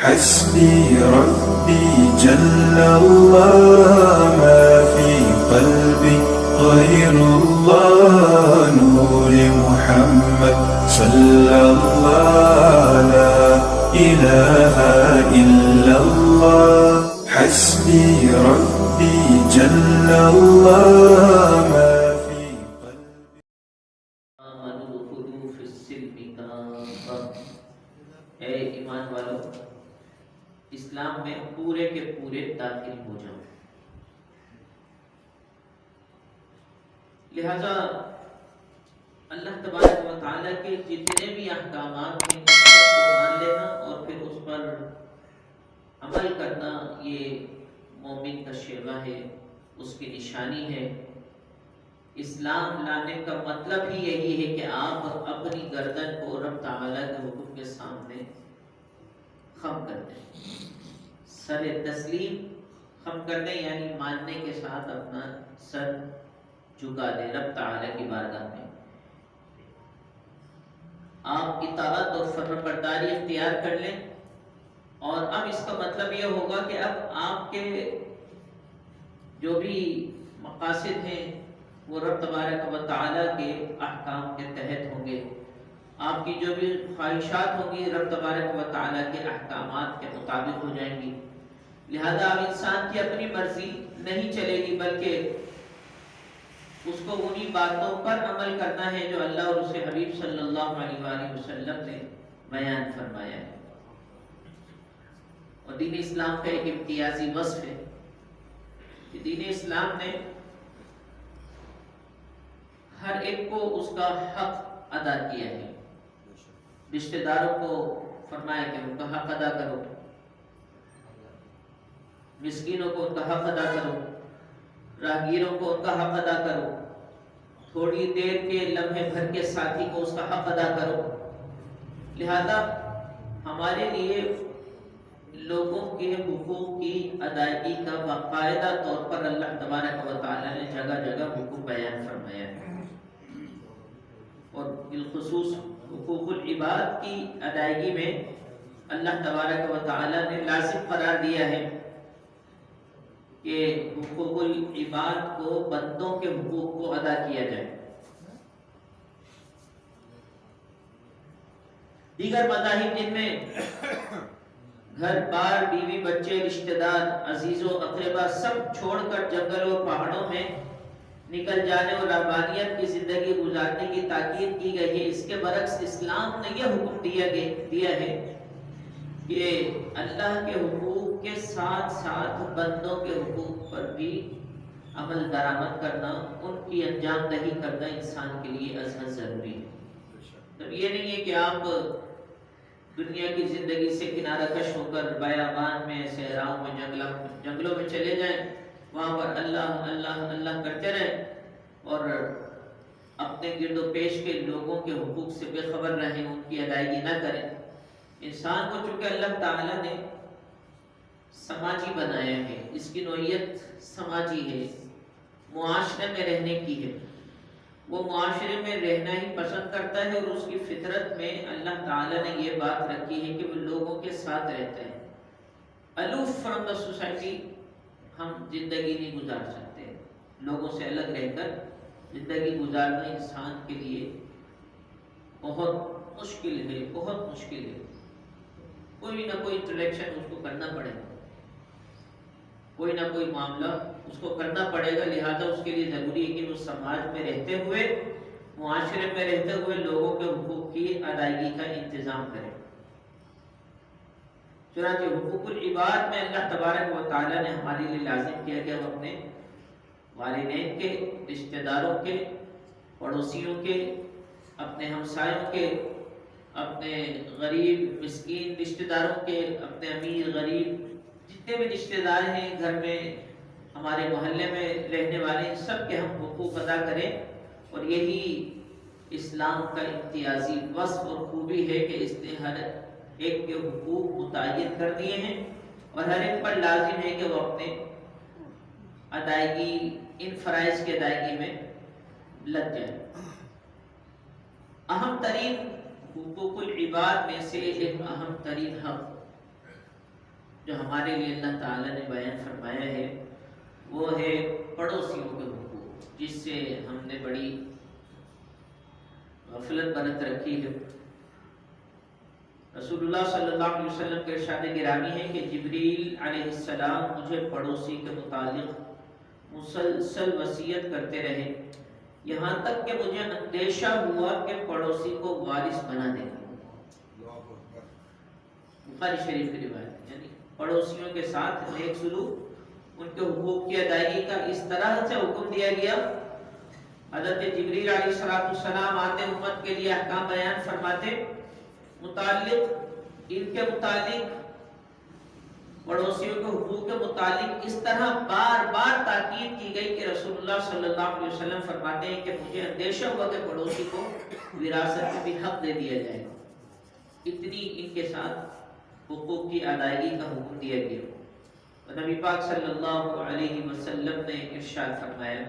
حسبي ربي جل الله ما في قلبي غير الله نور محمد صلى الله لا إله إلا الله حسبي ربي جل الله ما في قلبي آمنوا خذوا في السلم کافہ۔ اے ایمان والو، اسلام میں پورے کے پورے داخل ہو جاؤ۔ لہذا اللہ تبارک و تعالیٰ کے جتنے بھی احکامات ہیں اس کو مان لینا اور پھر اس پر عمل کرنا، یہ مومن کا شیوہ ہے، اس کی نشانی ہے۔ اسلام لانے کا مطلب ہی یہی ہے کہ آپ اپنی گردن کو رب تعالیٰ کے حکم کے سامنے خم کر دیں، سر تسلیم خم کر دیں، یعنی ماننے کے ساتھ اپنا سر جھکا دیں رب تعالیٰ کی بارگاہ میں۔ آپ اطاعت اور فرمانبرداری اختیار کر لیں، اور اب اس کا مطلب یہ ہوگا کہ اب آپ کے جو بھی مقاصد ہیں وہ رب تبارک و تعالیٰ کے احکام کے تحت ہوں گے، آپ کی جو بھی خواہشات ہوں گی رب تبارک و تعالیٰ کے احکامات کے مطابق ہو جائیں گی۔ لہذا اب انسان کی اپنی مرضی نہیں چلے گی، بلکہ اس کو انہی باتوں پر عمل کرنا ہے جو اللہ اور اس کے حبیب صلی اللہ علیہ وآلہ وسلم نے بیان فرمایا ہے۔ اور دین اسلام کا ایک امتیازی وصف ہے کہ دین اسلام نے ہر ایک کو اس کا حق ادا کیا ہے۔ رشتہ داروں کو فرمایا کہ ان کا حق ادا کرو، مسکینوں کو ان کا حق ادا کرو، راہگیروں کو ان کا حق ادا کرو، تھوڑی دیر کے لمحے بھر کے ساتھی کو اس کا حق ادا کرو۔ لہذا ہمارے لیے لوگوں کے حقوق کی ادائیگی کا باقاعدہ طور پر اللہ تبارک و تعالیٰ نے جگہ جگہ حکم بیان فرمایا ہے، اور بالخصوص حقوق العباد کی ادائیگی میں اللہ تبارک و تعالیٰ نے لازم قرار دیا ہے کہ حقوق العباد کو، بندوں کے حقوق کو ادا کیا جائے۔ دیگر مذاہب جن میں گھر بار، بیوی بچے، رشتہ دار، عزیز و اقربا سب چھوڑ کر جنگل و پہاڑوں میں نکل جانے اور رہبانیت کی زندگی گزارنے کی تاکید کی گئی ہے، اس کے برعکس اسلام نے یہ حکم دیا ہے کہ اللہ کے حقوق کے ساتھ ساتھ بندوں کے حقوق پر بھی عمل درآمد کرنا، ان کی انجام دہی کرنا انسان کے لیے ازحد ضروری ہے۔ تو یہ نہیں ہے کہ آپ دنیا کی زندگی سے کنارہ کش ہو کر بیابان میں، صحراؤں میں، جنگلوں میں چلے جائیں، وہاں پر اللہ اللہ اللہ کرتے رہیں اور اپنے گرد و پیش کے لوگوں کے حقوق سے بے خبر رہیں، ان کی ادائیگی نہ کریں۔ انسان کو چونکہ اللہ تعالیٰ نے سماجی بنایا ہے، اس کی نوعیت سماجی ہے، معاشرے میں رہنے کی ہے، وہ معاشرے میں رہنا ہی پسند کرتا ہے، اور اس کی فطرت میں اللہ تعالیٰ نے یہ بات رکھی ہے کہ وہ لوگوں کے ساتھ رہتا ہے۔ الوف فرام دا سوسائٹی ہم زندگی نہیں گزار سکتے، لوگوں سے الگ رہ کر زندگی گزارنا انسان کے لیے بہت مشکل ہے، بہت مشکل ہے۔ کوئی نہ کوئی انٹریکشن اس کو کرنا پڑے گا، کوئی نہ کوئی معاملہ اس کو کرنا پڑے گا، لہذا اس کے لیے ضروری ہے کہ وہ سماج میں رہتے ہوئے، معاشرے میں رہتے ہوئے لوگوں کے حقوق کی ادائیگی کا انتظام کرے۔ چنانچہ حقوق العباد میں اللہ تبارک و تعالیٰ نے ہمارے لیے لازم کیا کہ ہم اپنے والدین کے، رشتہ داروں کے، پڑوسیوں کے، اپنے ہمسایوں کے، اپنے غریب مسکین رشتہ داروں کے، اپنے امیر غریب جتنے بھی رشتہ دار ہیں گھر میں، ہمارے محلے میں رہنے والے، سب کے ہم حقوق ادا کریں۔ اور یہی اسلام کا امتیازی وصف اور خوبی ہے کہ اس نے ہر ایک کے حقوق متعین کر دیے ہیں، اور ہر ایک پر لازم ہے کہ وہ اپنے ادائیگی، ان فرائض کی ادائیگی میں لگ جائے۔ اہم ترین حقوق العباد میں سے ایک اہم ترین حق جو ہمارے لیے اللہ تعالیٰ نے بیان فرمایا ہے وہ ہے پڑوسیوں کے حقوق، جس سے ہم نے بڑی غفلت برت رکھی ہے۔ رسول اللہ صلی اللہ علیہ وسلم کے ارشاد گرامی ہے کہ جبریل علیہ السلام مجھے پڑوسی کے متعلق مسلسل وصیت کرتے رہے، یہاں تک کہ مجھے اندیشہ ہوا کہ پڑوسی کو وارث بنا دیں گے۔ بخاری شریف کی روایت، یعنی پڑوسیوں کے ساتھ نیک سلوک، ان کے حقوق کی ادائیگی کا اس طرح سے حکم دیا گیا۔ حضرت جبریل علیہ السلام آتے امت کے لیے احکام بیان فرماتے، ان کے متعلق پڑوسیوں کے حقوق کے متعلق اس طرح بار بار تاکید کی گئی کہ رسول اللہ صلی اللہ علیہ وسلم فرماتے ہیں کہ مجھے اندیشہ ہوا کہ پڑوسی کو وراثت میں بھی حق دے دیا جائے گا، اتنی ان کے ساتھ حقوق کی ادائیگی کا حکم دیا گیا۔ نبی پاک صلی اللہ علیہ وسلم نے ارشاد فرمایا،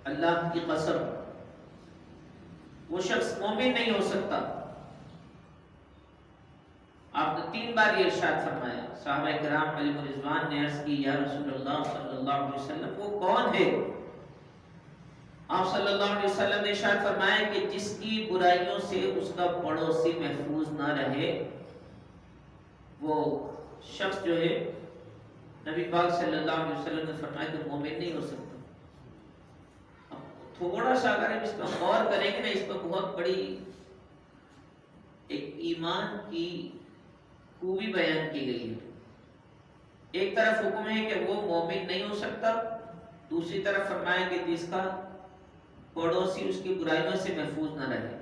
اللہ کی قسم وہ شخص مومن نہیں ہو سکتا۔ آپ نے 3 بار یہ ارشاد فرمایا۔ صحابہ کرام علیہ رضوان نے عرض کی، یا رسول اللہ صلی اللہ علیہ وسلم وہ کون ہے؟ آپ صلی اللہ علیہ وسلم نے ارشاد فرمایا کہ جس کی برائیوں سے اس کا پڑوسی محفوظ نہ رہے، وہ شخص جو ہے نبی پاک صلی اللہ علیہ وسلم نے فرمایا کہ مومن نہیں ہو سکتا۔ تھوڑا سا اگر ہم اس پر غور کریں گے نا، اس پر بہت بڑی ایک ایمان کی خوبی بیان کی گئی ہے۔ ایک طرف حکم ہے کہ وہ مومن نہیں ہو سکتا، دوسری طرف فرمایا کہ جس کا پڑوسی اس کی برائیوں سے محفوظ نہ رہے۔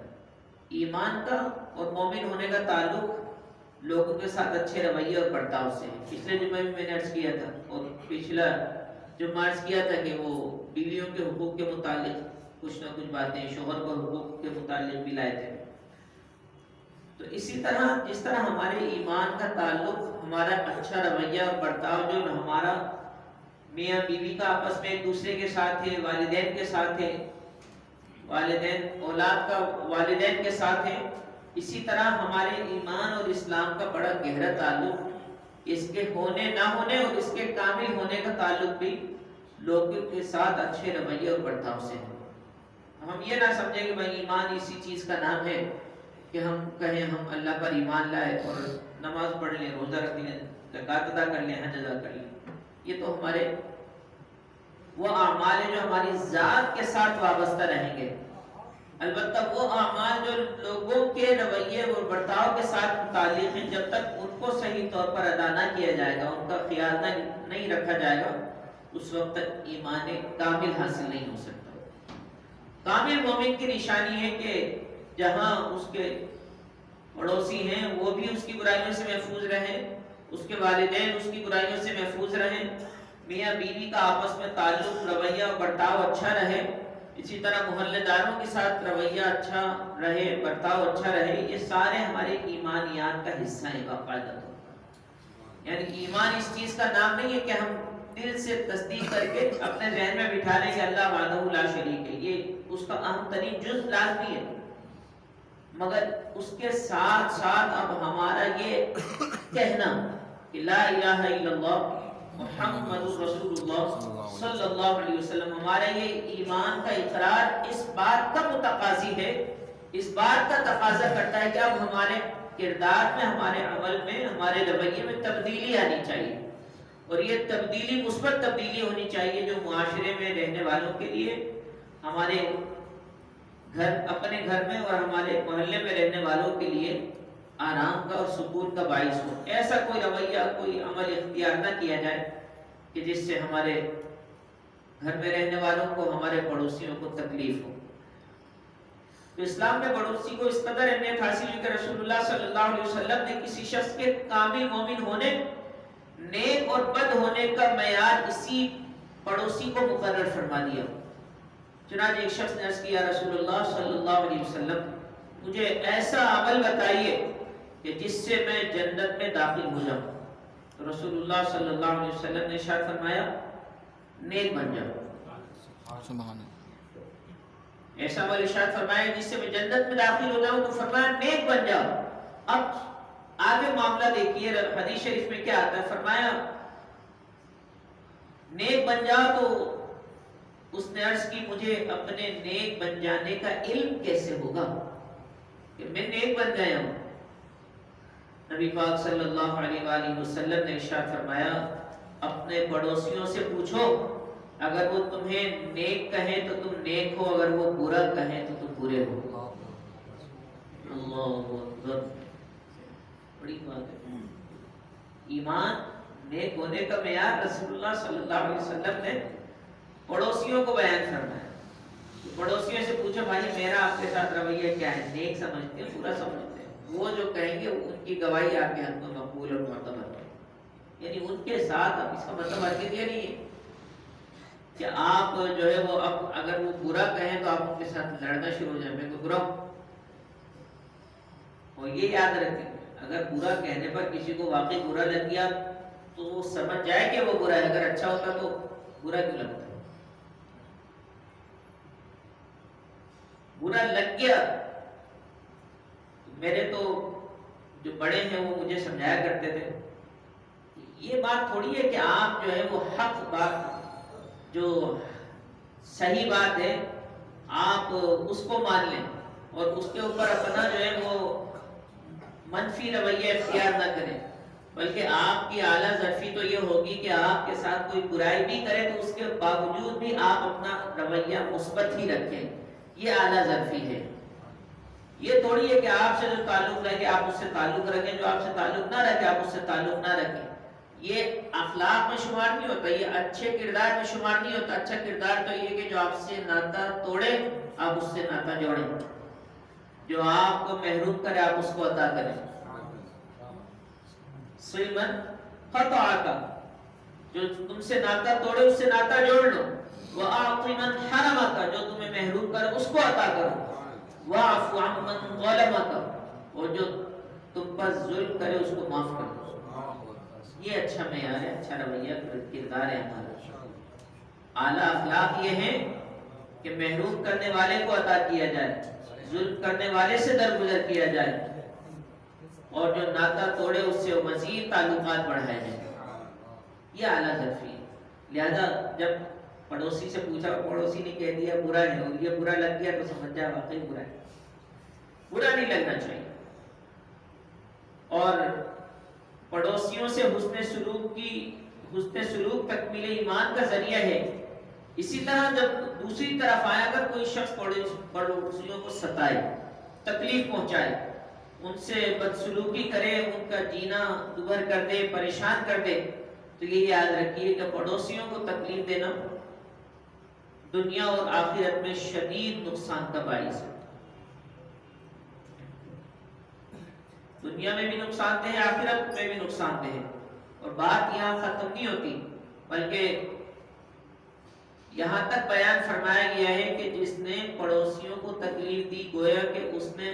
ایمان کا اور مومن ہونے کا تعلق لوگوں کے ساتھ اچھے رویے اور برتاؤ سے ہے۔ پچھلے جمعے میں نے عرض کیا تھا، اور پچھلا جمعہ عرض کیا تھا کہ وہ بیویوں کے حقوق کے متعلق کچھ نہ کچھ باتیں شوہر کو حقوق کے متعلق بھی لائے تھے۔ تو اسی طرح جس طرح ہمارے ایمان کا تعلق ہمارا اچھا رویہ اور برتاؤ جو ہمارا میاں بیوی کا آپس میں ایک دوسرے کے ساتھ ہے، والدین کے ساتھ ہے، والدین اولاد کا والدین کے ساتھ ہے، اسی طرح ہمارے ایمان اور اسلام کا بڑا گہرا تعلق اس کے ہونے نہ ہونے اور اس کے کامل ہونے کا تعلق بھی لوگوں کے ساتھ اچھے رویے اور برتاؤ سے ہے۔ ہم یہ نہ سمجھیں کہ بھائی ایمان اسی چیز کا نام ہے کہ ہم کہیں ہم اللہ پر ایمان لائے اور نماز پڑھ لیں، روزہ رکھ لیں، زکوٰۃ ادا کر لیں، حج ادا کر لیں۔ یہ تو ہمارے وہ اعمال ہیں جو ہماری ذات کے ساتھ وابستہ رہیں گے۔ البتہ وہ اعمال جو لوگوں کے رویے اور برتاؤ کے ساتھ متعلق ہیں، جب تک ان کو صحیح طور پر ادا نہ کیا جائے گا، ان کا خیال نہیں رکھا جائے گا، اس وقت تک ایمان کامل حاصل نہیں ہو سکتا۔ کامل مومن کی نشانی ہے کہ جہاں اس کے پڑوسی ہیں وہ بھی اس کی برائیوں سے محفوظ رہیں، اس کے والدین اس کی برائیوں سے محفوظ رہیں، میاں بیوی کا آپس میں تعلق رویہ اور برتاؤ اچھا رہے، اسی طرح محلے داروں کے ساتھ رویہ اچھا رہے، برتاؤ اچھا رہے۔ یہ سارے ہمارے ایمانیات کا حصہ ہیں باقاعدہ۔ یعنی ایمان اس چیز کا نام نہیں ہے کہ ہم دل سے تصدیق کر کے اپنے ذہن میں بٹھا لیں کہ اللہ وحدہ لا شریک ہے، یہ اس کا اہم ترین جز لازمی ہے، مگر اس کے ساتھ ساتھ اب ہمارا یہ کہنا کہ لا الہ الا اللہ محمد رسول اللہ صلی اللہ علیہ وسلم، ہمارا یہ ایمان کا اقرار اس بات کا متقاضی ہے، اس بات کا تقاضا کرتا ہے کہ اب ہمارے کردار میں، ہمارے عمل میں، ہمارے رویے میں تبدیلی آنی چاہیے، اور یہ تبدیلی مثبت تبدیلی ہونی چاہیے جو معاشرے میں رہنے والوں کے لیے، ہمارے گھر اپنے گھر میں اور ہمارے محلے میں رہنے والوں کے لیے آرام کا اور سکون کا باعث ہو۔ ایسا کوئی رویہ، کوئی عمل اختیار نہ کیا جائے کہ جس سے ہمارے گھر میں رہنے والوں کو، ہمارے پڑوسیوں کو تکلیف ہو۔ تو اسلام میں پڑوسی کو اس قدر اہمیت حاصل ہے کہ رسول اللہ صلی اللہ علیہ وسلم نے کسی شخص کے کامل مومن ہونے، نیک اور بد ہونے کا معیار اسی پڑوسی کو مقرر فرما دیا۔ چنانچہ ایک شخص نے عرض کیا، رسول اللہ صلی اللہ علیہ وسلم مجھے ایسا عمل بتائیے کہ جس سے میں جنت میں داخل ہو جاؤں۔ تو رسول اللہ صلی اللہ علیہ وسلم نے ارشاد فرمایا، نیک بن جاؤ۔ سبحان اللہ۔ ایسا عمل ارشاد فرمایا جس سے میں جنت میں داخل ہو جاؤں، تو فرمایا نیک بن جاؤ۔ اب آگے معاملہ دیکھیے حدیث شریف میں کیا آتا ہے، فرمایا نیک بن جاؤ، تو اس نے عرض کی مجھے اپنے نیک بن جانے کا علم کیسے ہوگا کہ میں نیک بن گیا ہوں؟ نبی پاک صلی اللہ علیہ وآلہ وسلم نے ارشاد فرمایا اپنے پڑوسیوں سے پوچھو، اگر وہ تمہیں نیک کہیں تو تم نیک ہو، اگر وہ برا کہیں تو تم برے ہو۔ اللہ اکبر، بڑی بات ہے۔ ایمان نیک ہونے کا معیار رسول اللہ صلی اللہ علیہ وسلم نے پڑوسیوں کو بیان فرمایا۔ پڑوسیوں سے پوچھو بھائی میرا آپ کے ساتھ رویہ کیا ہے، نیک سمجھتے ہیں برا سمجھتے ہیں؟ وہ جو کہیں گے ان کی گواہی آپ کے حق میں مقبول اور معتبر ہے، یعنی ان کے ساتھ اب اس کا مطلب ہرگز یہ نہیں ہے کہ آپ جو ہے وہ اب اگر وہ برا کہیں تو آپ ان کے ساتھ لڑنا شروع ہو جائیں میں کوئی برا ہوں۔ اور یہ یاد رکھیں اگر برا کہنے پر کسی کو واقعی برا لگ گیا تو وہ سمجھ جائے کہ وہ برا ہے، اگر اچھا ہوتا تو برا کیوں لگتا ہے؟ برا لگ گیا، میرے تو جو بڑے ہیں وہ مجھے سمجھایا کرتے تھے یہ بات تھوڑی ہے کہ آپ جو ہے وہ حق بات جو صحیح بات ہے آپ اس کو مان لیں اور اس کے اوپر اپنا جو ہے وہ منفی رویہ اختیار نہ کریں، بلکہ آپ کی اعلیٰ ظرفی تو یہ ہوگی کہ آپ کے ساتھ کوئی برائی بھی کرے تو اس کے باوجود بھی آپ اپنا رویہ مثبت ہی رکھیں، یہ اعلیٰ ظرفی ہے۔ یہ تھوڑی ہے کہ آپ سے جو تعلق رکھے آپ اس سے تعلق رکھیں، جو آپ سے تعلق نہ رکھے آپ اس سے تعلق نہ رکھیں، یہ اخلاق میں شمار نہیں ہوتا، یہ اچھے کردار میں شمار نہیں ہوتا۔ اچھا کردار تو یہ کہ جو آپ سے ناتا توڑے آپ اس سے ناتا جوڑیں، جو آپ کو محروم کرے آپ اس کو عطا کریں۔ سلمن قطعک، جو تم سے ناتا توڑے اس سے ناتا جوڑ لو، وَأَعْطِ مَنْ حَرَمَكَ، جو تمہیں محروم کرے اس کو عطا کرو، وَاعْفُ عَمَّنْ ظَلَمَكَ، اور جو تم پر ظلم کرے اس کو معاف کر دو۔ یہ اچھا معیار ہے، اچھا رویہ کردار ہے ہمارا۔ اعلیٰ اخلاق یہ ہے کہ محروم کرنے والے کو عطا کیا جائے، ظلم کرنے والے سے درگزر کیا جائے، اور جو ناتا توڑے اس سے مزید تعلقات بڑھائے جائیں، یہ اعلیٰ ظرفی ہے۔ لہذا جب پڑوسی سے پوچھا پڑوسی نے کہہ دیا برا ہے اور یہ برا لگ گیا تو سمجھ جائے واقعی برا ہے، برا نہیں لگنا چاہیے۔ اور پڑوسیوں سے حسن سلوک تکمیل ایمان کا ذریعہ ہے۔ اسی طرح جب دوسری طرف آیا اگر کوئی شخص پڑوسیوں کو ستائے، تکلیف پہنچائے، ان سے بدسلوکی کرے، ان کا جینا دوبھر کر دے، پریشان کر دے، تو یہ یاد رکھیے کہ پڑوسیوں کو تکلیف دینا دنیا اور آخرت میں شدید نقصان کا باعث ہے۔ دنیا میں بھی نقصان دہ ہے، آخرت میں بھی نقصان دہ ہے۔ اور بات یہاں ختم نہیں ہوتی بلکہ یہاں تک بیان فرمایا گیا ہے کہ جس نے پڑوسیوں کو تکلیف دی گویا کہ اس نے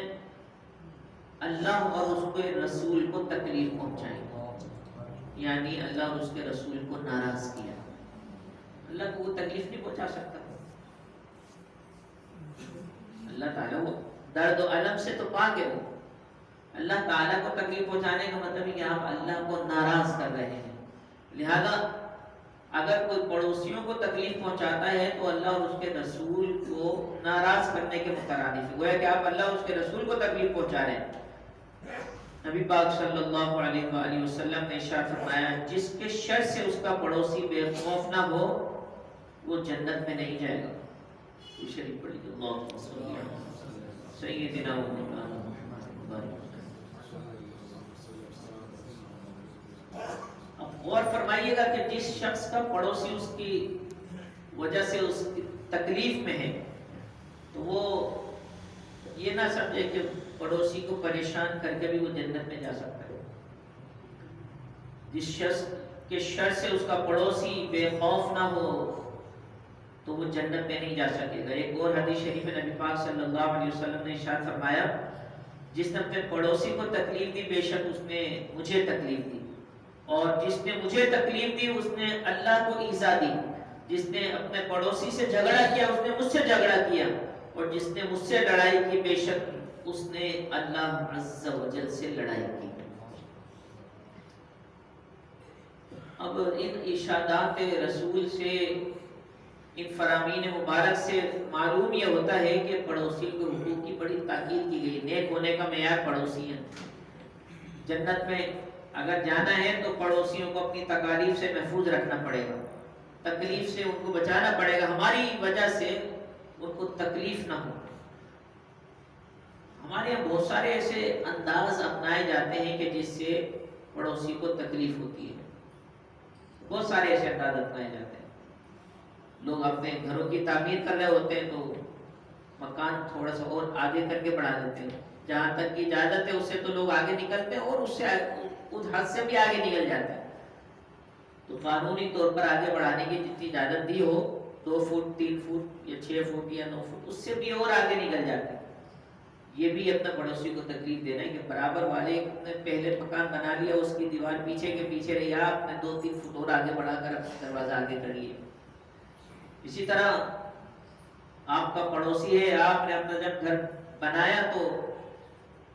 اللہ اور اس کے رسول کو تکلیف پہنچائی، یعنی اللہ اور اس کے رسول کو ناراض کیا۔ اللہ کو وہ تکلیف نہیں پہنچا سکتا، اللہ تعالیٰ وہ درد و علم سے تو پاک ہے۔ وہ اللہ تعالیٰ کو تکلیف پہنچانے کا مطلب ہے کہ آپ اللہ کو ناراض کر رہے ہیں۔ لہذا اگر کوئی پڑوسیوں کو تکلیف پہنچاتا ہے تو اللہ اور اس کے رسول کو ناراض کرنے کے مترادف ہے، گویا کہ آپ اللہ اور اس کے رسول کو تکلیف پہنچا رہے ہیں۔ نبی پاک صلی اللہ علیہ وآلہ وسلم نے ارشاد فرمایا جس کے شر سے اس کا پڑوسی بے خوف نہ ہو وہ جنت میں نہیں جائے گا۔ یہ شریف پڑھی اللہم صلی علی سیدنا و مولانا محمد۔ اب غور فرمائیے گا کہ جس شخص کا پڑوسی اس کی وجہ سے اس کی تکلیف میں ہے تو وہ یہ نہ سمجھے کہ پڑوسی کو پریشان کر کے بھی وہ جنت میں جا سکتا ہے۔ جس شخص کے شر سے اس کا پڑوسی بے خوف نہ ہو تو وہ جنت میں نہیں جا سکے گا۔ ایک اور حدیث شریف میں نبی پاک صلی اللہ علیہ وسلم نے ارشاد فرمایا جس نے اپنے پڑوسی کو تکلیف دی بے شک اس نے مجھے تکلیف دی، اور جس نے مجھے تکلیف دی اس نے اللہ کو ایذا دی، جس نے اپنے پڑوسی سے جھگڑا کیا اس نے مجھ سے جھگڑا کیا، اور جس نے مجھ سے لڑائی کی بے شک اس نے اللہ عز و جل سے لڑائی کی۔ اب ان ارشادات رسول سے، ان فرامین مبارک سے معلوم یہ ہوتا ہے کہ پڑوسی کے حقوق کی بڑی تاکید کی گئی۔ نیک ہونے کا معیار پڑوسی ہیں۔ جنت میں اگر جانا ہے تو پڑوسیوں کو اپنی تکالیف سے محفوظ رکھنا پڑے گا، تکلیف سے ان کو بچانا پڑے گا، ہماری وجہ سے ان کو تکلیف نہ ہو۔ ہمارے یہاں بہت سارے ایسے انداز اپنائے جاتے ہیں کہ جس سے پڑوسی کو تکلیف ہوتی ہے، بہت سارے ایسے انداز اپنائے جاتے ہیں۔ لوگ اپنے گھروں کی تعمیر کر رہے ہوتے ہیں تو مکان تھوڑا سا اور آگے کر کے بڑھا دیتے ہیں، جہاں تک کی اجازت ہے اس سے تو لوگ آگے نکلتے ہیں اور اس سے اس حد سے بھی آگے نکل جاتے ہیں۔ تو قانونی طور پر آگے بڑھانے کی جتنی اجازت دی ہو، 2 فٹ 3 فٹ یا 6 فٹ یا 9 فٹ، اس سے بھی اور آگے نکل جاتے ہیں۔ یہ بھی اپنا پڑوسی کو تکلیف دینا ہے کہ برابر والے نے پہلے مکان بنا لیا، اس کی دیوار پیچھے کے پیچھے رہی، آپ نے 2-3 فٹ اور آگے بڑھا کر اپنا دروازہ آگے کر لیا۔ اسی طرح آپ کا پڑوسی ہے، آپ نے اپنا جب گھر بنایا تو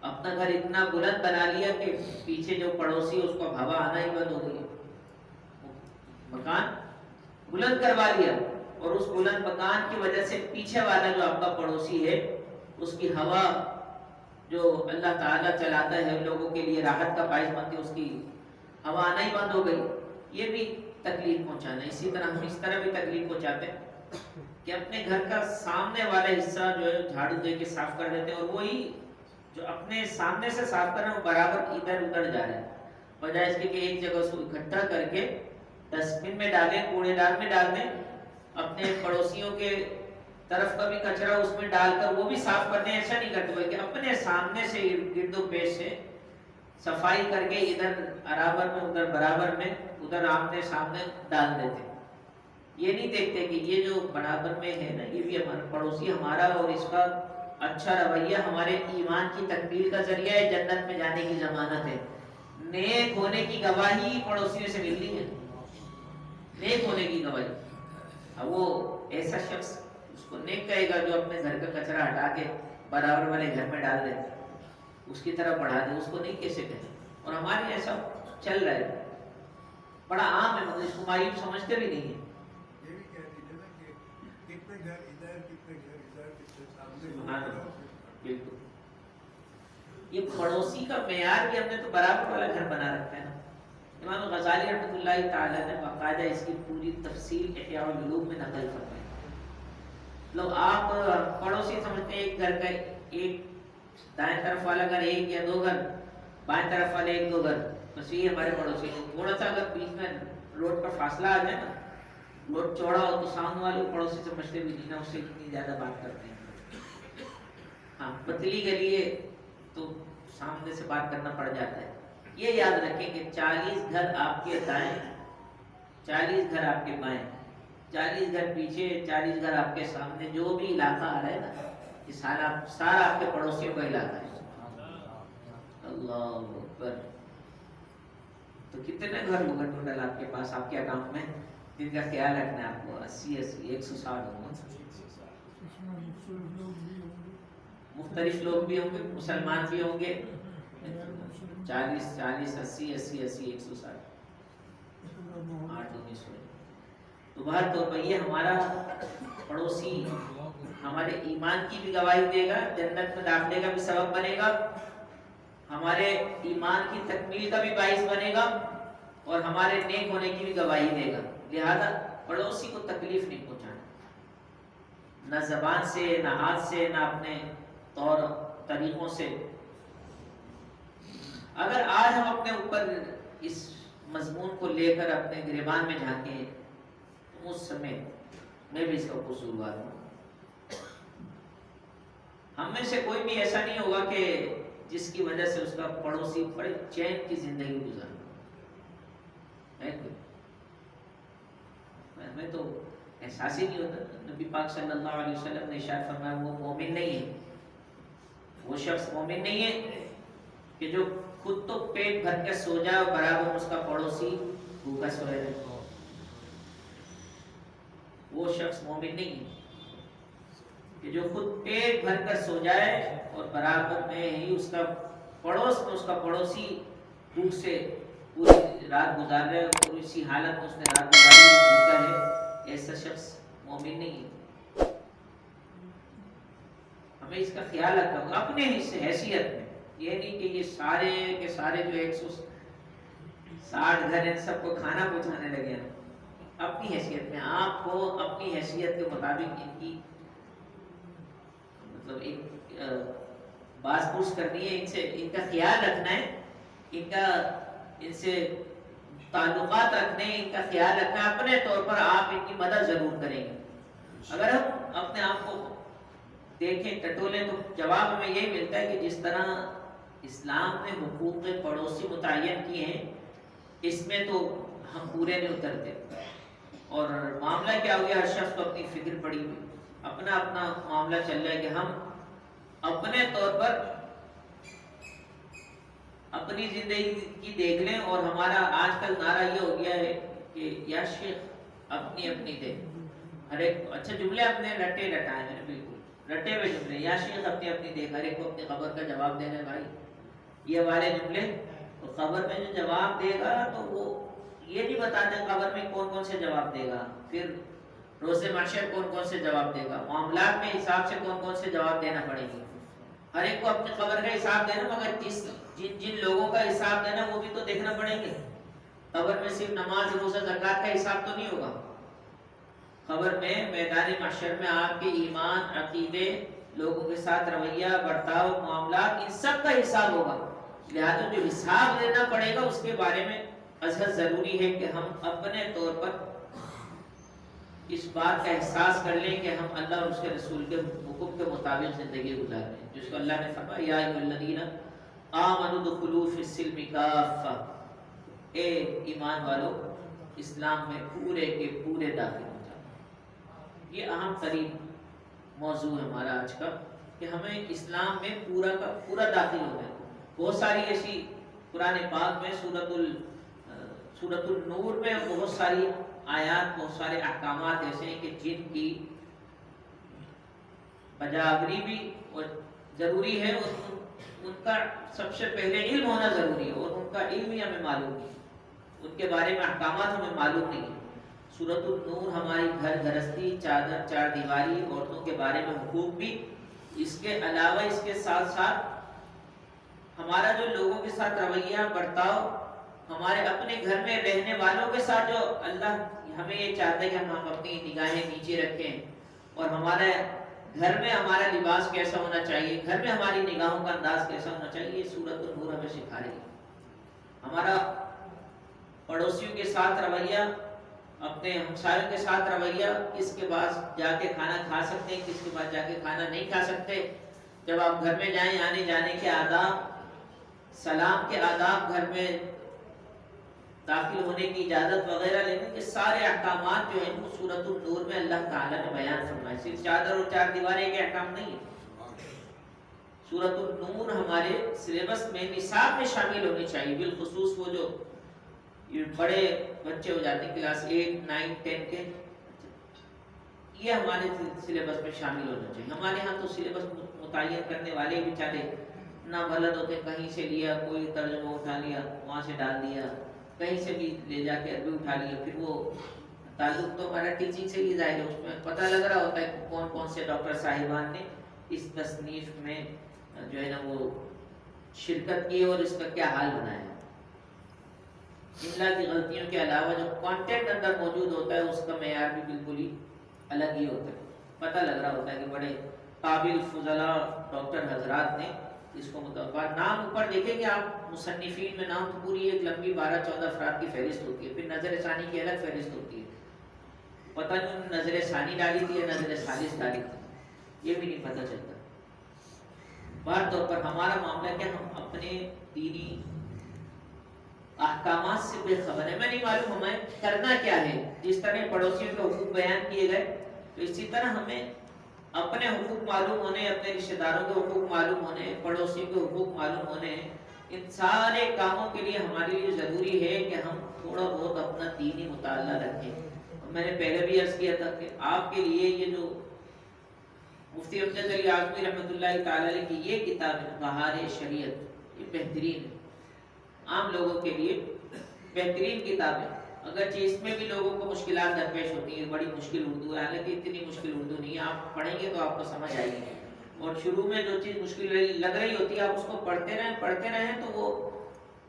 اپنا گھر اتنا بلند بنا لیا کہ پیچھے جو پڑوسی ہے اس کو ہوا آنا ہی بند ہو گئی، مکان بلند کروا لیا، اور اس بلند مکان کی وجہ سے پیچھے والا جو آپ کا پڑوسی ہے اس کی ہوا جو اللہ تعالیٰ چلاتا ہے لوگوں کے لیے راحت کا باعث بنتی ہے، اس کی ہوا آنا ہی بند ہو گئی۔ یہ بھی تکلیف پہنچانا ہے۔ اسی طرح ہم اس طرح بھی تکلیف پہنچاتے ہیں کہ اپنے گھر کا سامنے والا حصہ جو ہے جھاڑو دے کے صاف کر دیتے ہیں، اور وہی جو اپنے سامنے سے صاف کر رہے ہیں وہ برابر ادھر ادھر جا رہے ہیں، بجائے اس کے کہ ایک جگہ اس کو اکٹھا کر کے ڈسٹ بن میں ڈالیں، کوڑے دان میں ڈال دیں، اپنے پڑوسیوں کے طرف کا بھی کچرا اس میں ڈال کر وہ بھی صاف کر دیں۔ ایسا نہیں کرتے بلکہ اپنے سامنے سے گرد و پیش سے صفائی کر کے ادھر برابر میں ادھر برابر میں ادھر آمنے سامنے ڈال دیتے۔ یہ نہیں دیکھتے کہ یہ جو برابر میں ہے نا یہ بھی ہمارا پڑوسی ہمارا، اور اس کا اچھا رویہ ہمارے ایمان کی تکمیل کا ذریعہ ہے، جنت میں جانے کی ضمانت ہے۔ نیک ہونے کی گواہی پڑوسیوں سے ملتی ہے، نیک ہونے کی گواہی۔ اب وہ ایسا شخص اس کو نیک کہے گا جو اپنے گھر کا کچرا ہٹا کے برابر والے گھر میں ڈال دے، اس کی طرف بڑھا دے، اس کو نہیں کیسے کہے؟ اور ہمارے ایسا چل رہا ہے، بڑا عام ہے، مطلب اس کو مایوب سمجھتے بھی نہیں ہیں۔ بالکل، یہ پڑوسی کا معیار بھی ہم نے تو برابر والا گھر بنا رکھا ہے نا۔ امام غزالی رحمۃ اللہ تعالی نے باقاعدہ اس کی پوری تفصیل احیاء العلوم میں نقل فرمائی۔ لوگ آپ پڑوسی سمجھتے ہیں ایک گھر کا، ایک دائیں طرف والا گھر 1 یا 2 گھر، بائیں طرف والے 1-2 گھر، بس یہ ہمارے پڑوسی ہیں۔ تھوڑا سا اگر بیچ میں روڈ پر فاصلہ آ جائے نا، روڈ چوڑا ہو تو سامنے والے پڑوسی سمجھتے بھی نہیں نا، اس سے اتنی زیادہ بات کرتے ہیں۔ ہاں پتلی گلی ہے تو سامنے سے بات کرنا پڑ جاتا ہے۔ یہ یاد رکھیں کہ 40 گھر آپ کے دائیں، 40 گھر آپ کے بائیں، 40 گھر پیچھے، 40 گھر آپ کے سامنے، جو بھی علاقہ آ رہا ہے نا یہ سارا آپ کے پڑوسیوں کا علاقہ ہے۔ اللہ اکبر! تو کتنے گھر ہوگا ٹوٹل آپ کے پاس، آپ کے اکاؤنٹ میں، جن کا خیال رکھنا ہے آپ کو؟ 80 160 ہوگا۔ مختلف لوگ بھی ہوں گے، مسلمان بھی ہوں گے، 40 80 80 80 160 8 19 تو باہر طور پر یہ ہمارا پڑوسی ہمارے ایمان کی بھی گواہی دے گا، جنت میں داخلے کا بھی سبب بنے گا، ہمارے ایمان کی تکمیل کا بھی باعث بنے گا، اور ہمارے نیک ہونے کی بھی گواہی دے گا۔ لہذا پڑوسی کو تکلیف نہیں پہنچانا، نہ زبان سے، نہ ہاتھ سے، نہ اپنے طور طریقوں سے۔ اگر آج ہم اپنے اوپر اس مضمون کو لے کر اپنے گریبان میں جھانکیں تو اس سمے میں بھی اس کا قصوروار ہوں۔ ہم میں سے کوئی بھی ایسا نہیں ہوگا کہ جس کی وجہ سے اس کا پڑوسی بڑے چین کی زندگی گزارے، ہمیں تو احساس ہی نہیں ہوتا۔ نبی پاک صلی اللہ علیہ وسلم نے ارشاد فرمایا وہ مومن نہیں ہے، وہ شخص مومن نہیں ہے کہ جو خود تو پیٹ بھر کے سو جائے اور برابر اس کا پڑوسی بھوکا سوئے رہے، وہ شخص مومن نہیں ہے کہ جو خود پیٹ بھر کر سو جائے اور برابر میں ہی اس کا پڑوس میں اس کا پڑوسی بھوک سے پوری رات گزار رہا ہے اور اسی حالت میں اس نے رات گزاری بھوکا ہے، ایسا شخص مومن نہیں ہے۔ ہمیں اس کا خیال رکھنا ہوگا اپنے حیثیت میں، یہ نہیں کہ یہ سارے کے سارے جو 160 گھر ہیں سب کو کھانا پہنچانے لگے ہیں۔ اپنی حیثیت میں آپ کو اپنی حیثیت کے مطابق ان کی مطلب ایک باز پوچھ کرنی ہے، ان کا خیال رکھنا ہے، ان سے تعلقات رکھنے، ان کا خیال رکھنا ہے۔ اپنے طور پر آپ ان کی مدد ضرور کریں گے۔ اگر ہم اپنے آپ کو دیکھیں ٹٹولیں تو جواب ہمیں یہی ملتا ہے کہ جس طرح اسلام نے حقوق پڑوسی متعین کیے ہیں، اس میں تو ہم پورے نہیں اترتے، اور معاملہ کیا ہو گیا، ہر شخص کو اپنی فکر پڑی ہوئی، اپنا اپنا معاملہ چل رہا ہے کہ ہم اپنے طور پر اپنی زندگی کی دیکھ لیں۔ اور ہمارا آج کل نعرہ یہ ہو گیا ہے کہ یا شیخ اپنی اپنی دیکھ، ہر ایک اچھا جملے اپنے رٹے رٹائے ہیں، بالکل رٹے ہوئے جملے، یا شیخ اپنی اپنی دیکھ، ہر ایک کو اپنی خبر کا جواب دینا ہے بھائی، یہ والے جملے۔ تو خبر میں جو جواب دے گا تو وہ یہ نہیں بتاتے خبر میں کون کون سے جواب دے گا، پھر روز محشر کون کون سے جواب دے گا، معاملات میں حساب سے کون کون سے جواب دینا پڑے گی۔ ہر ایک کو اپنی خبر کا حساب دینا، مگر جن لوگوں کا حساب دینا وہ بھی تو دیکھنا پڑیں گے۔ خبر میں صرف نماز روزہ زکوٰۃ کا حساب تو نہیں ہوگا، خبر میں میدان محشر میں آپ کے ایمان، عقیدے، لوگوں کے ساتھ رویہ، برتاؤ، معاملات، ان سب کا حساب ہوگا۔ لہذا جو حساب لینا پڑے گا اس کے بارے میں ازحد ضروری ہے کہ ہم اپنے طور پر اس بات کا احساس کر لیں کہ ہم اللہ اور اس کے رسول کے حکم کے مطابق زندگی گزار رہے ہیں، جس کو اللہ نے فرمایا یا ایھا الذین آمنوا ادخلوا فی السلم کافہ، اے ایمان والو اسلام میں پورے کے پورے داخل ہو جاؤ۔ یہ اہم ترین موضوع ہے ہمارا آج کا، کہ ہمیں اسلام میں پورا کا پورا داخل ہو جائے۔ بہت ساری ایسی قرآن پاک میں سورۃ النور میں بہت ساری آیات، بہت سارے احکامات ایسے ہیں کہ جن کی بجاوری بھی اور ضروری ہے، اور ان کا سب سے پہلے علم ہونا ضروری ہے، اور ان کا علم ہی ہمیں معلوم نہیں، ان کے بارے میں احکامات ہمیں معلوم نہیں ہے۔ سورۃ النور ہماری گھر گھرستی، چادر، چار دیواری، عورتوں کے بارے میں حقوق بھی، اس کے علاوہ اس کے ساتھ ساتھ ہمارا جو لوگوں کے ساتھ رویہ، برتاؤ، ہمارے اپنے گھر میں رہنے والوں کے ساتھ جو اللہ ہمیں یہ چاہتا ہے کہ ہم اپنی نگاہیں نیچے رکھیں، اور ہمارے گھر میں ہمارا لباس کیسا ہونا چاہیے، گھر میں ہماری نگاہوں کا انداز کیسا ہونا چاہیے، یہ سورۃ النور ہمیں سکھا رہی ہے۔ ہمارا پڑوسیوں کے ساتھ رویہ، اپنے ہمسایوں کے ساتھ رویہ، کس کے پاس جا کے کھانا کھا سکتے ہیں، کس کے پاس جا کے کھانا نہیں کھا سکتے، جب آپ گھر میں جائیں آنے جانے کے آداب، سلام کے آداب، گھر میں داخل ہونے کی اجازت وغیرہ لینے کے سارے احکامات جو ہیں وہ سورۃ النور میں اللہ تعالیٰ نے بیان فرمائے۔ صرف چادر اور چار دیواریں کے احکام نہیں ہیں، سورۃ النور ہمارے سلیبس میں، نصاب میں شامل ہونی چاہیے، بالخصوص وہ جو بڑے بچے ہو جاتے ہیں کلاس 8، 9، 10 کے، یہ ہمارے سلیبس میں شامل ہونا چاہیے۔ ہمارے ہاں تو سلیبس متعین کرنے والے بیچارے نہ بلد ہوتے، کہیں سے لیا، کوئی ترجمہ اٹھا لیا وہاں سے ڈال دیا، کہیں سے بھی لے جا کے عربی اٹھا لیا، پھر وہ تعلق تو ہمارا ٹیچنگ سے ہی ظاہر ہے، اس میں پتہ لگ رہا ہوتا ہے کہ کون کون سے ڈاکٹر صاحبان نے اس تصنیف میں جو ہے نا وہ شرکت کی اور اس کا کیا حال بنایا۔ املا کی غلطیوں کے علاوہ جو کانٹینٹ اندر موجود ہوتا ہے اس کا معیار بھی بالکل ہی الگ ہی ہوتا ہے، پتہ لگ رہا ہوتا ہے کہ بڑے قابل فضلاء ڈاکٹر حضرات نے اس کو متوقع نام اوپر دیکھیں گے آپ، مصنفین میں نام تو پوری ایک لمبی 12-14 افراد کی فہرست ہوتی ہے، پھر نظر ثانی کی الگ فہرست ہوتی ہے، پتہ نہیں نظر ثانی ڈالی تھی یا نظر ثالث ڈالی تھی، یہ بھی نہیں پتہ چلتا۔ بات طور پر ہمارا معاملہ کیا، ہم اپنے دینی احکامات سے بے خبر ہے، ہمیں نہیں معلوم ہمیں کرنا کیا ہے۔ جس طرح پڑوسیوں کے حقوق بیان کیے گئے تو اسی طرح ہمیں اپنے حقوق معلوم ہونے، اپنے رشتہ داروں کے حقوق معلوم ہونے، پڑوسیوں کے حقوق معلوم ہونے، ان سارے کاموں کے لیے ہمارے لیے ضروری ہے کہ ہم تھوڑا بہت اپنا دینی مطالعہ رکھیں۔ اور میں نے پہلے بھی عرض کیا تھا کہ آپ کے لیے یہ جو مفتی امجد علی اعظمی رحمۃ اللہ تعالی علیہ کی یہ کتاب ہے بہار شریعت، یہ بہترین ہے، عام لوگوں کے لیے بہترین کتاب ہے، اگرچہ اس میں بھی لوگوں کو مشکلات درپیش ہوتی ہیں، بڑی مشکل اردو ہے، حالانکہ اتنی مشکل اردو نہیں ہے، آپ پڑھیں گے تو آپ کو سمجھ آئے گی، اور شروع میں جو چیز مشکل لگ رہی ہوتی ہے آپ اس کو پڑھتے رہیں تو وہ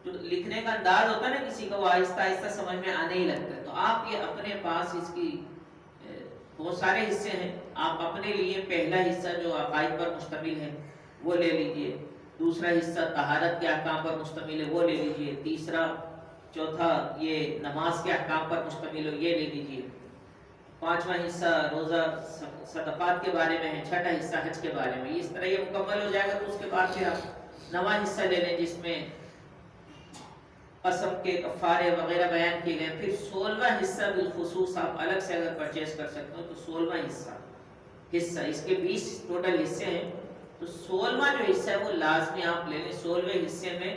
جو لکھنے کا انداز ہوتا ہے نا کسی کا، وہ آہستہ آہستہ سمجھ میں آنے ہی لگتا ہے۔ تو آپ یہ اپنے پاس اس کی بہت سارے حصے ہیں، آپ اپنے لیے پہلا حصہ جو عقائد پر مشتمل ہے وہ لے لیجئے، دوسرا حصہ طہارت کے احکام پر مشتمل ہے وہ لے لیجئے، تیسرا چوتھا یہ نماز کے احکام پر مشتمل ہو یہ لے لیجئے، پانچواں حصہ روزہ صدقات کے بارے میں ہے، چھٹا حصہ حج کے بارے میں، اس طرح یہ مکمل ہو جائے گا تو اس کے بعد پھر آپ نواں حصہ لے لیں جس میں قسم کے کفارے وغیرہ بیان کیے گئے، پھر 16واں حصہ بالخصوص آپ الگ سے اگر پرچیز کر سکتے ہو تو 16واں حصہ اس کے 20 ٹوٹل حصے ہیں، تو 16واں جو حصہ ہے وہ لازمی آپ لے لیں۔ 16ویں حصے میں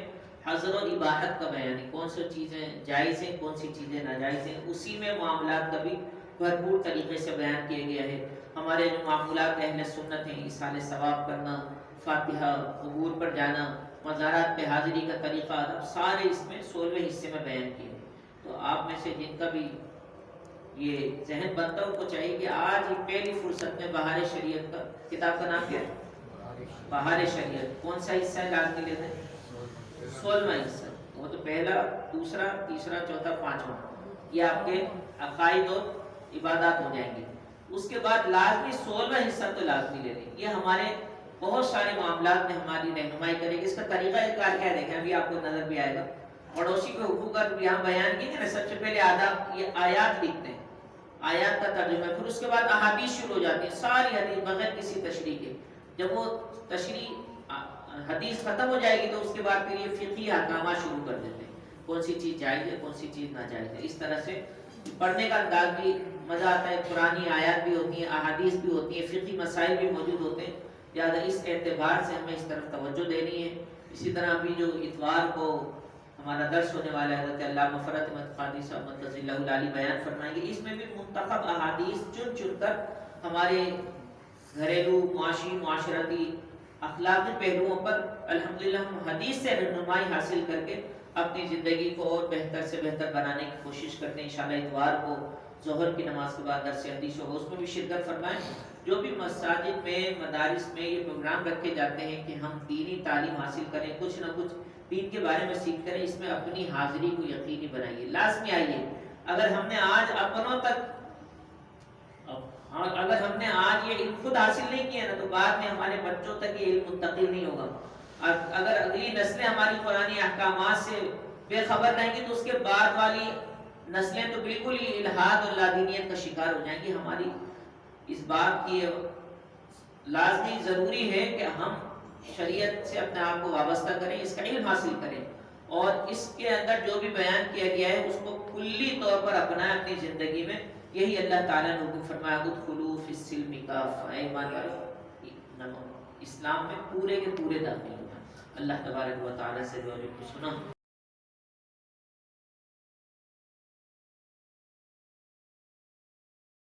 حظر و اباحت کا بیان ہے، کون سی چیزیں جائز ہیں کون سی چیزیں ناجائز ہیں، اسی میں معاملات کا بھی بھرپور طریقے سے بیان کیا گیا ہے۔ ہمارے جو معمولات اہل سنت ہیں، ایصال ثواب کرنا، فاتحہ، قبور پر جانا، مزارات پہ حاضری کا طریقہ، ادب، سارے اس میں 16ویں حصے میں بیان کیے۔ تو آپ میں سے جن کا بھی یہ ذہن بنتا ہے ان کو چاہیے کہ آج ہی پہلی فرصت میں بہار شریعت کا، کتاب کا نام کیا ہے؟ بہار شریعت، کون سا حصہ ہے لازمی لیتے ہیں؟ 16واں حصہ، وہ تو پہلا، دوسرا، تیسرا، چوتھا، پانچواں، یہ آپ کے عقائد اور عبادات ہو جائیں گے۔ اس کے بعد لازمی 16واں حصہ تو لازمی لے لیں، یہ ہمارے بہت سارے معاملات میں ہماری رہنمائی کرے گی۔ اس کا طریقہ کار کیا ہے دیکھیں، ابھی آپ کو نظر بھی آئے گا، پڑوسی کے حقوق کا یہاں بیان کیے نا، سب سے پہلے آداب، یہ آیات لکھتے ہیں، آیات کا ترجمہ، پھر اس کے بعد احادیث شروع ہو جاتی ہیں، ساری حدیث بغیر کسی تشریح کے، جب وہ تشریح حدیث ختم ہو جائے گی تو اس کے بعد پھر یہ فقہی احکامات شروع کر دیتے ہیں، کون سی چیز جائز ہے کون سی چیز ناجائز ہے۔ اس طرح سے پڑھنے کا انداز بھی مزہ آتا ہے، قرآنی آیات بھی ہوتی ہیں، احادیث بھی ہوتی ہیں، فقہی مسائل بھی موجود ہوتے ہیں، لہٰذا اس اعتبار سے ہمیں اس طرف توجہ دینی ہے۔ اسی طرح ابھی جو اتوار کو ہمارا درس ہونے والا ہے، حضرت علامہ فرات احمد قادری صاحب مدثر اللہ العالی بیان فرمائیں گے، اس میں بھی منتخب احادیث چن کر ہمارے گھریلو، معاشی، معاشرتی، اخلاقی پہلوؤں پر الحمدللہ ہم حدیث سے رہنمائی حاصل کر کے اپنی زندگی کو اور بہتر سے بہتر بنانے کی کوشش کرتے ہیں۔ انشاءاللہ اتوار کو ظہر کی نماز کے بعد درس حدیث ہوگا، اس میں بھی شرکت فرمائیں۔ جو بھی مساجد میں، مدارس میں یہ پروگرام رکھے جاتے ہیں کہ ہم دینی تعلیم حاصل کریں، کچھ نہ کچھ دین کے بارے میں سیکھ کریں، اس میں اپنی حاضری کو یقینی بنائیے، لازمی آئیے۔ اگر ہم نے آج اپنوں تک، اگر ہم نے آج یہ علم خود حاصل نہیں کیا نا تو بعد میں ہمارے بچوں تک یہ علم منتقل نہیں ہوگا۔ اگر اگلی نسلیں ہماری قرآنی احکامات سے بے خبر رہیں گی تو اس کے بعد والی نسلیں تو بالکل ہی الحاد اور لادینیت کا شکار ہو جائیں گی۔ ہماری اس بات کی لازمی ضروری ہے کہ ہم شریعت سے اپنے آپ کو وابستہ کریں، اس کا علم حاصل کریں، اور اس کے اندر جو بھی بیان کیا گیا ہے اس کو کلی طور پر اپنائیں اپنی زندگی میں۔ یہی اللہ تعالیٰ نے حکم فرمایا، ادخلوا فی السلم کافہ، اے ایمان والو اسلام میں پورے کے پورے داخل ہونا۔ اللہ تبارک و تعالیٰ سے جو سنا